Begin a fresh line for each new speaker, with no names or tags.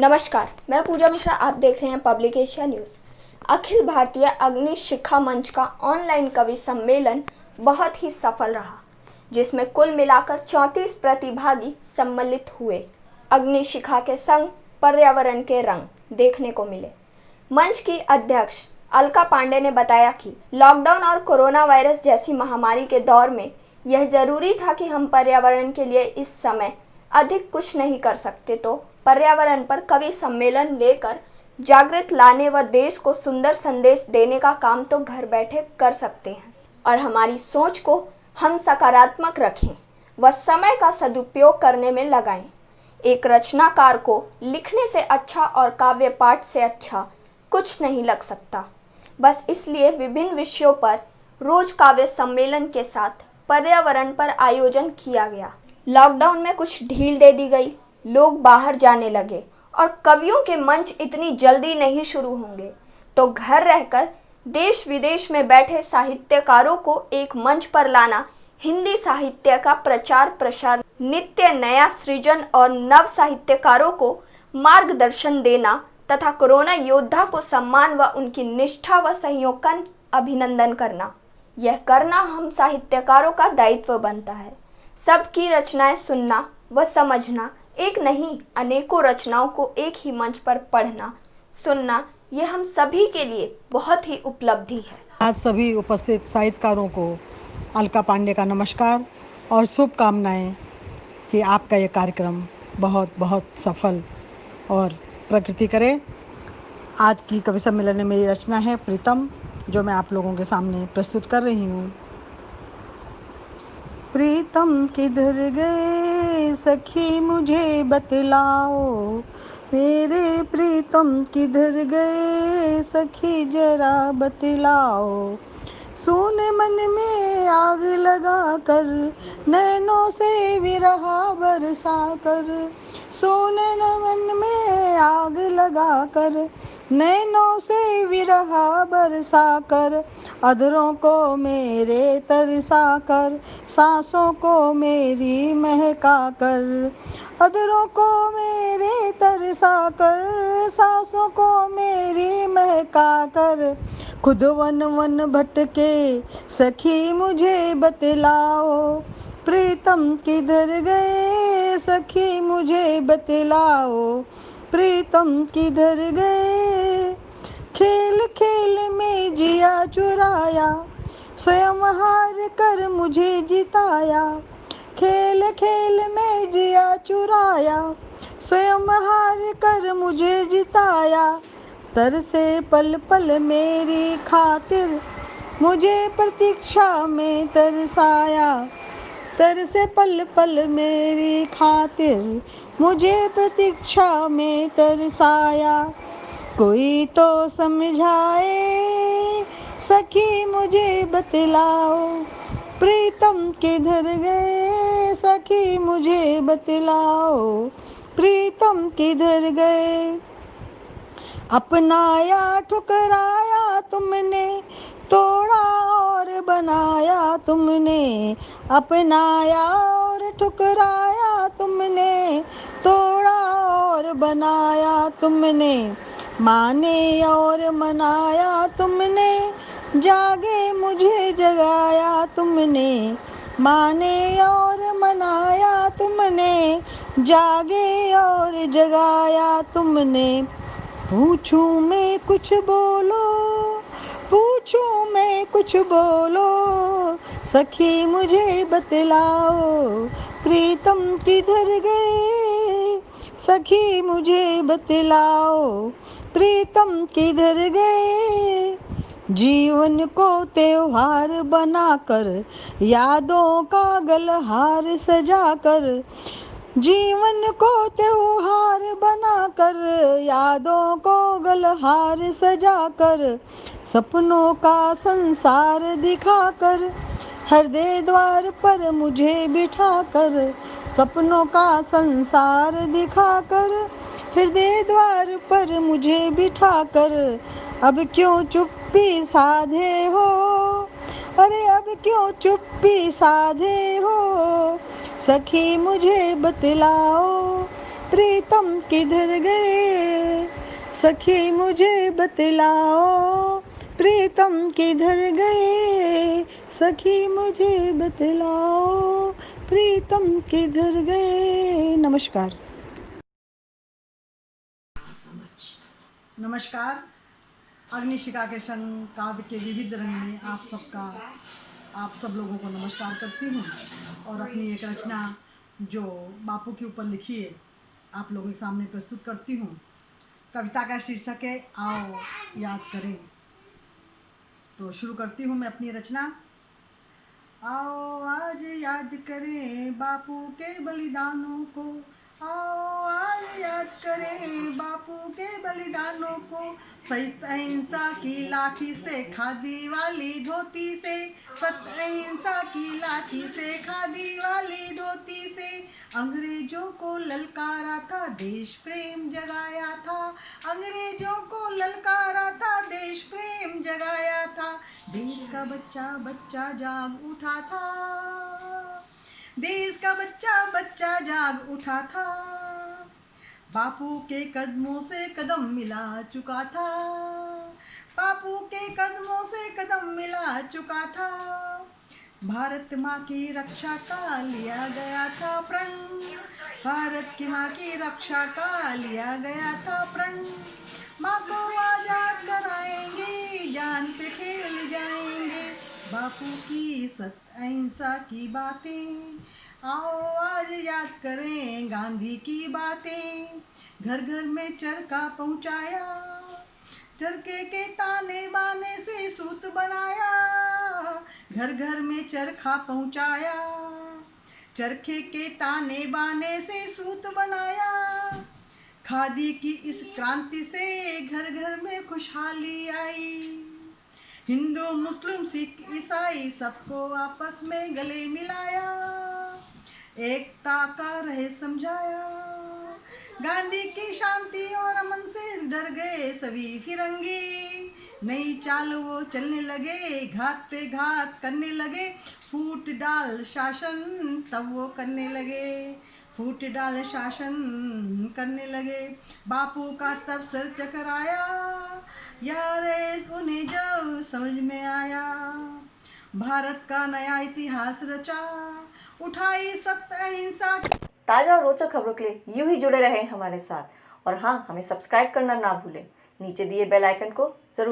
नमस्कार, मैं पूजा मिश्रा। आप देख रहे हैं public Asia news. Akhil Bharatiya अग्नि शिखा मंच का ऑनलाइन कवि सम्मेलन बहुत ही सफल रहा, जिसमें कुल मिलाकर 34 प्रतिभागी सम्मिलित हुए। अग्नि शिखा के संग पर्यावरण के रंग देखने को मिले। मंच की अध्यक्ष अलका पांडे ने बताया कि लॉकडाउन और कोरोना वायरस जैसी महामारी के दौर में यह जरूरी था कि हम पर्यावरण के लिए इस समय अधिक कुछ नहीं कर सकते, तो पर्यावरण पर कवि सम्मेलन लेकर जागृत लाने व देश को सुंदर संदेश देने का काम तो घर बैठे कर सकते हैं और हमारी सोच को हम सकारात्मक रखें व समय का सदुपयोग करने में लगाएं। एक रचनाकार को लिखने से अच्छा और काव्य पाठ से अच्छा कुछ नहीं लग सकता। बस इसलिए विभिन्न विषयों पर रोज काव्य सम्मेलन के साथ पर्यावरण पर आयोजन किया गया। लॉकडाउन में कुछ ढील दे दी गई, लोग बाहर जाने लगे और कवियों के मंच इतनी जल्दी नहीं शुरू होंगे, तो घर रहकर देश विदेश में बैठे साहित्यकारों को एक मंच पर लाना, हिंदी साहित्य का प्रचार प्रसार, नित्य नया सृजन और नव साहित्यकारों को मार्गदर्शन देना तथा कोरोना योद्धा को सम्मान व उनकी निष्ठा व सहयोग का अभिनंदन करना, यह करना हम साहित्यकारों का दायित्व बनता है। सबकी रचनाएं सुनना व समझना, एक नहीं अनेकों रचनाओं को एक ही मंच पर पढ़ना सुनना, यह हम सभी के लिए बहुत ही उपलब्धि है।
आज सभी उपस्थित साहित्यकारों को अलका पांडे का नमस्कार और शुभकामनाएं कि आपका ये कार्यक्रम बहुत बहुत सफल और प्रकृति करे। आज की कवि सम्मेलन में मेरी रचना है प्रीतम, जो मैं आप लोगों के सामने प्रस्तुत कर रही हूँ। प्रीतम किधर गए सखी मुझे बतलाओ, मेरे प्रीतम किधर गए सखी जरा बतलाओ। सोने मन में आग लगा कर, नैनों से विरह बरसा कर, सोने मन में आग लगा कर, नैनों से विरह बरसा कर, अधरों को मेरे तरसा कर, सांसों को मेरी महका कर, अधरों को मेरे तरसा कर, सांसों को मेरी महका कर, खुद वन वन भटके सखी मुझे बतलाओ, प्रीतम किधर गए सखी मुझे बतलाओ, प्रीतम किधर गए। खेल खेल में जिया चुराया, स्वयं हार कर मुझे जिताया, खेल खेल में जिया चुराया, स्वयं हार कर मुझे जिताया। तरसे पल पल मेरी खातिर, मुझे प्रतीक्षा में तरसाया, तरसे पल पल मेरी खातिर, मुझे प्रतीक्षा में तरसाया। कोई तो समझाए सखी मुझे बतलाओ, प्रीतम किधर गए सखी मुझे बतलाओ, प्रीतम किधर गए। अपनाया ठुकराया तुमने, तोड़ा और बनाया तुमने, अपनाया और ठुकराया तुमने, तोड़ा और बनाया तुमने, माने और मनाया तुमने, जागे मुझे जगाया तुमने, माने और मनाया तुमने, जागे और जगाया तुमने। पूछूं मैं कुछ बोलो, पूछूं मैं कुछ बोलो, सखी मुझे बतलाओ, प्रीतम किधर गए सखी मुझे बतलाओ, प्रीतम किधर गए। जीवन को त्योहार बनाकर, यादों का गलहार सजाकर, जीवन को त्योहार बनाकर, यादों को गलहार सजाकर, सपनों का संसार दिखाकर, हृदय द्वार पर मुझे बिठाकर, सपनों का संसार दिखाकर, हृदय द्वार पर मुझे बिठाकर। अब क्यों चुप्पी साधे हो, अरे अब क्यों चुप्पी साधे हो, सखी मुझे बतलाओ, प्रीतम किधर गए सखी मुझे बतलाओ, प्रीतम किधर गए सखी मुझे बतलाओ, प्रीतम किधर गए। नमस्कार। नमस्कार। अग्निशिखा के संग काव्य के विविध रंग में आप सब लोगों को नमस्कार करती हूँ और अपनी एक रचना जो बापू के ऊपर लिखी है आप लोगों के सामने प्रस्तुत करती हूँ। कविता का शीर्षक है आओ याद करें। तो शुरू करती हूँ मैं अपनी रचना। आओ आज याद करें बापू के बलिदानों को, आओ आज याद करें बापू के बलिदानों को, सत्य अहिंसा की लाठी से खादी वाली धोती से, सत्य अहिंसा की लाठी से खादी वाली धोती से, अंग्रेजों को ललकारा था देश प्रेम जगाया था, अंग्रेजों को ललकारा था देश प्रेम जगाया था, देश का बच्चा बच्चा जाग उठा था, देश का बच्चा बच्चा जाग उठा था, बापू के कदमों से कदम मिला चुका था, बापू के कदमों से कदम मिला चुका था, भारत माँ की रक्षा का लिया गया था प्रण, भारत की माँ की रक्षा का लिया गया था प्रण, माँ को आजाद कराएंगे जान पे खेल जाएंगे, बापू की सत्य अहिंसा की बातें, आओ आज याद करें गांधी की बातें, घर घर में चरखा पहुँचाया, चरखे के ताने बाने से सूत बनाया, घर घर में चरखा पहुँचाया, चरखे के ताने बाने से सूत बनाया, खादी की इस क्रांति से घर घर में खुशहाली आई, हिंदू मुस्लिम सिख ईसाई सबको आपस में गले मिलाया, एकता का रहे समझाया, गांधी की शांति और अमन से डर गए सभी फिरंगी, नई चाल वो चलने लगे घात पे घात करने लगे, फूट डाल शासन तब वो करने लगे, फूट डाल शासन करने लगे, बापू का तब सर चकराया, यार उन्हें जब समझ में आया, भारत का नया इतिहास रचा, उठाई सत्य अहिंसा।
ताज़ा और रोचक खबरों के लिए यूं ही जुड़े रहें हमारे साथ और हाँ, हमें सब्सक्राइब करना ना भूलें। नीचे दिए बेल आइकन को जरूर